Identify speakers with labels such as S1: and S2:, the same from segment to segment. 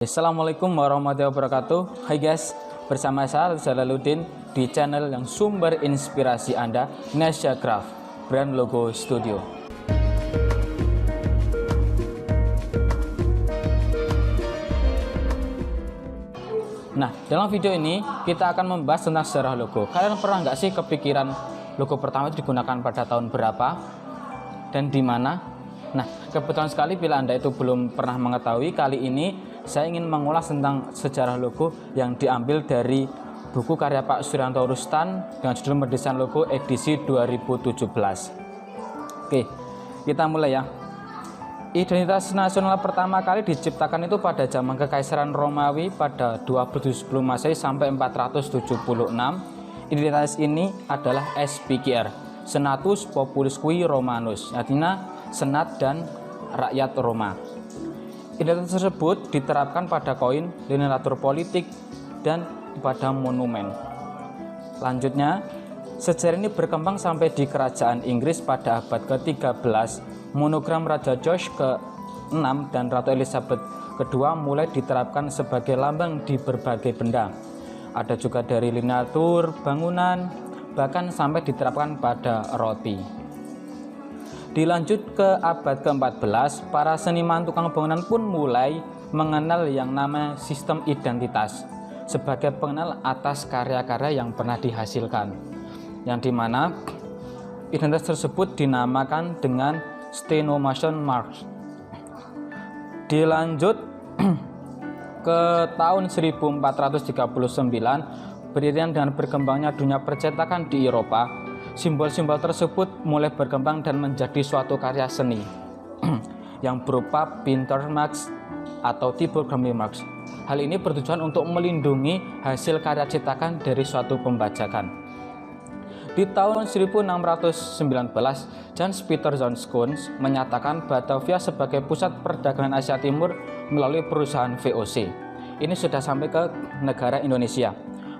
S1: Assalamualaikum warahmatullahi wabarakatuh. Hai guys, bersama saya Jalaluddin di channel yang sumber inspirasi Anda, Nesya Craft, brand logo studio. Nah, dalam video ini kita akan membahas tentang sejarah logo. Kalian pernah nggak sih kepikiran logo pertama itu digunakan pada tahun berapa dan di mana? Nah, kebetulan sekali bila Anda itu belum pernah mengetahui, kali ini saya ingin mengulas tentang sejarah logo yang diambil dari buku karya Pak Suryanto Rustan dengan judul Mendesain Logo edisi 2017. Oke, kita mulai ya. Identitas nasional pertama kali diciptakan itu pada zaman Kekaisaran Romawi pada 27 sebelum Masehi sampai 476. Identitas ini adalah SPQR, Senatus Populusque Romanus, artinya senat dan rakyat Roma. Identitas tersebut diterapkan pada koin, literatur politik, dan pada monumen. Lanjutnya, sejarah ini berkembang sampai di kerajaan Inggris pada abad ke-13. Monogram Raja George ke-6 dan Ratu Elizabeth kedua mulai diterapkan sebagai lambang di berbagai benda. Ada juga dari literatur, bangunan, bahkan sampai diterapkan pada roti. Dilanjut ke abad ke-14, para seniman tukang bangunan pun mulai mengenal yang namanya sistem identitas sebagai pengenal atas karya-karya yang pernah dihasilkan, yang dimana identitas tersebut dinamakan dengan Stenomason Marks. Dilanjut ke tahun 1439, beriringan dengan berkembangnya dunia percetakan di Eropa, simbol-simbol tersebut mulai berkembang dan menjadi suatu karya seni yang berupa printer marks atau typography marks. Hal ini bertujuan untuk melindungi hasil karya cetakan dari suatu pembajakan. Di tahun 1619, Jan Peter Jones menyatakan Batavia sebagai pusat perdagangan Asia Timur melalui perusahaan VOC. Ini sudah sampai ke negara Indonesia.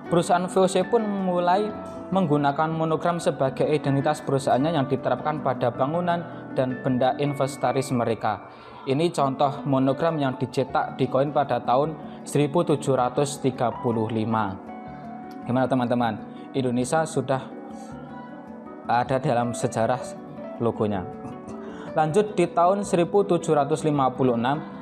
S1: Perusahaan VOC pun mulai menggunakan monogram sebagai identitas perusahaannya yang diterapkan pada bangunan dan benda inventaris mereka. Ini contoh monogram yang dicetak di koin pada tahun 1735. Gimana teman-teman? Indonesia sudah ada dalam sejarah logonya. Lanjut di tahun 1756,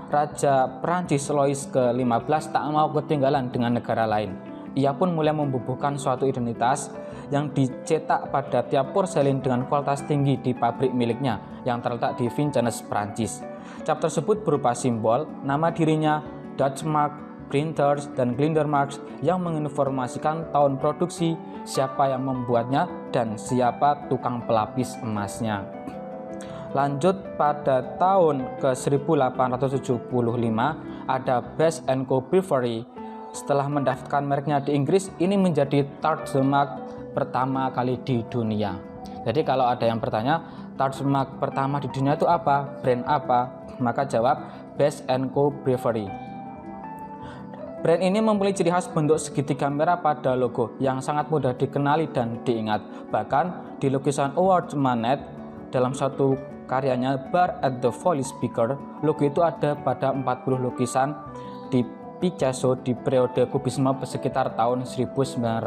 S1: Raja Prancis Louis ke-15 tak mau ketinggalan dengan negara lain. Ia pun mulai membubuhkan suatu identitas yang dicetak pada tiap porselin dengan kualitas tinggi di pabrik miliknya yang terletak di Vincennes, Prancis. Cap tersebut berupa simbol, nama dirinya, Dutch mark, printers, dan glinder marks yang menginformasikan tahun produksi, siapa yang membuatnya, dan siapa tukang pelapis emasnya. Lanjut pada tahun ke-1875 ada Best & Co Brewery. Setelah mendaftarkan mereknya di Inggris, ini menjadi trademark pertama kali di dunia. Jadi kalau ada yang bertanya, trademark pertama di dunia itu apa? Brand apa? Maka jawab Best & Co Brewery. Brand ini mempunyai ciri khas bentuk segitiga merah pada logo yang sangat mudah dikenali dan diingat. Bahkan di lukisan Howard Manet dalam satu karyanya Bar at the Folly Speaker, logo itu ada pada 40 lukisan di Picasso di periode kubisme sekitar tahun 1914.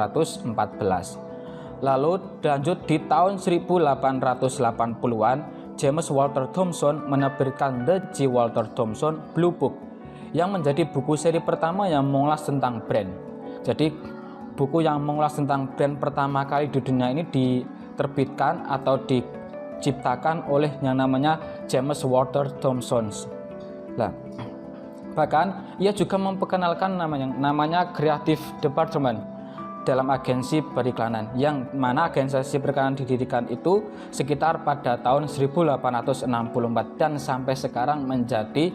S1: Lalu lanjut di tahun 1880-an, James Walter Thomson menerbitkan The J. Walter Thomson Blue Book yang menjadi buku seri pertama yang mengulas tentang brand. Jadi buku yang mengulas tentang brand pertama kali di dunia ini diterbitkan atau diciptakan oleh yang namanya James Walter Thomson. Nah, bahkan ia juga memperkenalkan namanya Creative Department dalam agensi periklanan, yang mana agensi periklanan didirikan itu sekitar pada tahun 1864 dan sampai sekarang menjadi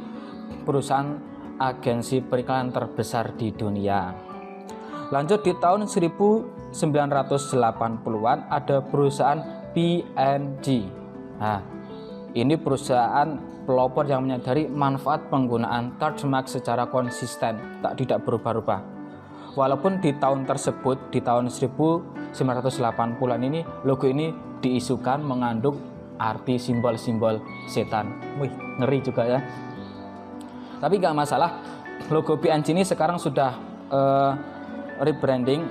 S1: perusahaan agensi periklanan terbesar di dunia. Lanjut di tahun 1980-an ada perusahaan P&G. Nah, ini perusahaan pelopor yang menyadari manfaat penggunaan trademark secara konsisten, tidak berubah-ubah. Walaupun di tahun tersebut, di tahun 1980-an ini, logo ini diisukan mengandung arti simbol-simbol setan. Wih, ngeri juga ya. Tapi gak masalah, logo PNG ini sekarang sudah rebranding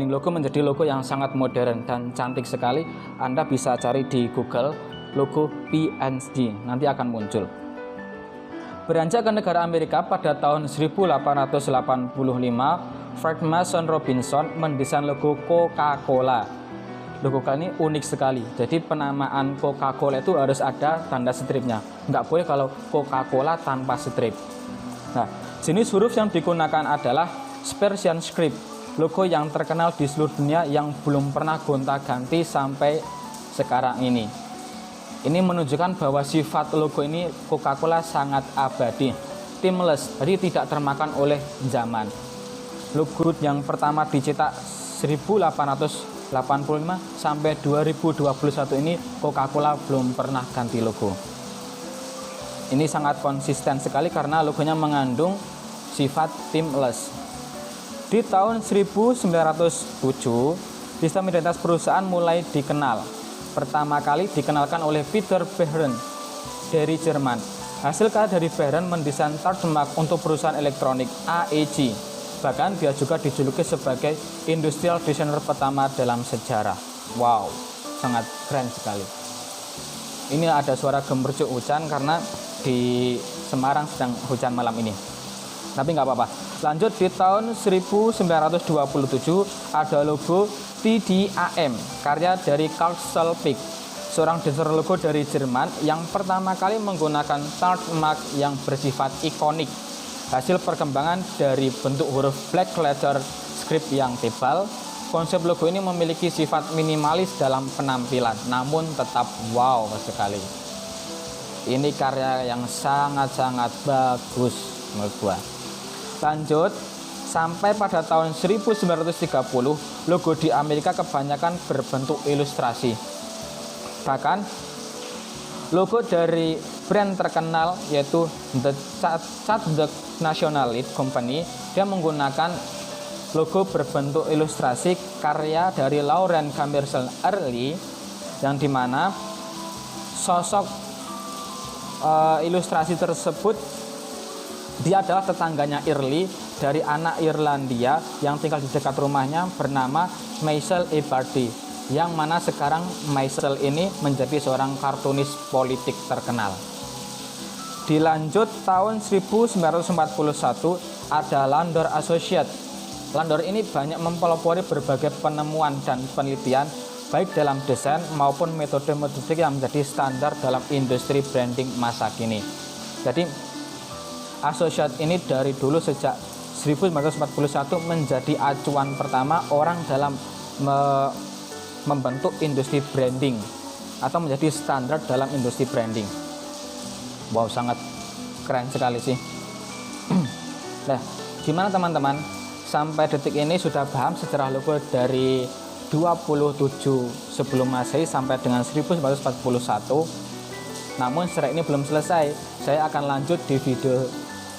S1: logo menjadi logo yang sangat modern dan cantik sekali. Anda bisa cari di Google logo PNG, nanti akan muncul. Beranjak ke negara Amerika pada tahun 1885, Fred Mason Robinson mendesain logo Coca-Cola. Logo ini unik sekali. Jadi penamaan Coca-Cola itu harus ada tanda stripnya. Nggak boleh kalau Coca-Cola tanpa strip. Nah, jenis huruf yang digunakan adalah Persian script, logo yang terkenal di seluruh dunia yang belum pernah gonta-ganti sampai sekarang ini. Ini menunjukkan bahwa sifat logo ini Coca-Cola sangat abadi, timeless, jadi tidak termakan oleh zaman. Logo yang pertama dicetak 1885 sampai 2021 ini Coca-Cola belum pernah ganti logo. Ini sangat konsisten sekali karena logonya mengandung sifat timeless. Di tahun 1907, sistem identitas perusahaan mulai dikenal. Pertama kali dikenalkan oleh Peter Behrens dari Jerman. Hasil karya dari Behrens mendesain trademark untuk perusahaan elektronik AEG. Bahkan dia juga dijuluki sebagai industrial designer pertama dalam sejarah. Wow, sangat keren sekali. Ini ada suara gemercik hujan karena di Semarang sedang hujan malam ini. Tapi nggak apa-apa. Lanjut, di tahun 1927 ada logo TDAM, karya dari Karl Solvik, seorang desainer logo dari Jerman yang pertama kali menggunakan trademark yang bersifat ikonik. Hasil perkembangan dari bentuk huruf black letter script yang tebal, konsep logo ini memiliki sifat minimalis dalam penampilan, namun tetap wow sekali. Ini karya yang sangat-sangat bagus menurut gua. Lanjut, sampai pada tahun 1930, logo di Amerika kebanyakan berbentuk ilustrasi. Bahkan, logo dari brand terkenal yaitu The Chadwick Nationalist Company, dia menggunakan logo berbentuk ilustrasi karya dari Lauren Commercial Early, yang dimana sosok ilustrasi tersebut dia adalah tetangganya Early dari anak Irlandia yang tinggal di dekat rumahnya bernama Michael Ebardy, yang mana sekarang Michael ini menjadi seorang kartunis politik terkenal. Dilanjut tahun 1941 ada Landor Associates. Landor ini banyak mempelopori berbagai penemuan dan penelitian baik dalam desain maupun metode-metode yang menjadi standar dalam industri branding masa kini. Jadi Associates ini dari dulu sejak 1941 menjadi acuan pertama orang dalam membentuk industri branding atau menjadi standar dalam industri branding. Wow, sangat keren sekali sih. Nah, gimana teman-teman? Sampai detik ini sudah paham sejarah logo dari 27 sebelum Masehi sampai dengan 1941. Namun sejarah ini belum selesai. Saya akan lanjut di video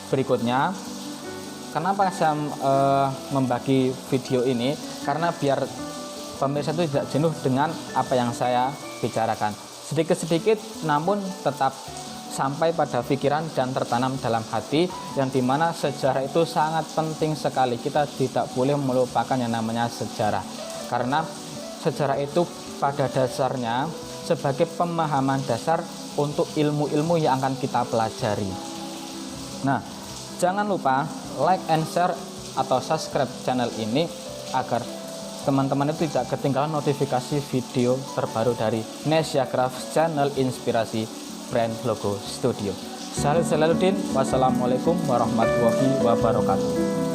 S1: berikutnya. Kenapa saya membagi video ini? Karena biar pemirsa itu tidak jenuh dengan apa yang saya bicarakan. Sedikit-sedikit namun tetap sampai pada pikiran dan tertanam dalam hati, yang dimana sejarah itu sangat penting sekali. Kita tidak boleh melupakan yang namanya sejarah, karena sejarah itu pada dasarnya sebagai pemahaman dasar untuk ilmu-ilmu yang akan kita pelajari. Nah, jangan lupa like and share atau subscribe channel ini agar teman-teman itu tidak ketinggalan notifikasi video terbaru dari Nesya Craft, channel inspirasi brand logo studio. Saya Salahuddin, wassalamualaikum warahmatullahi wabarakatuh.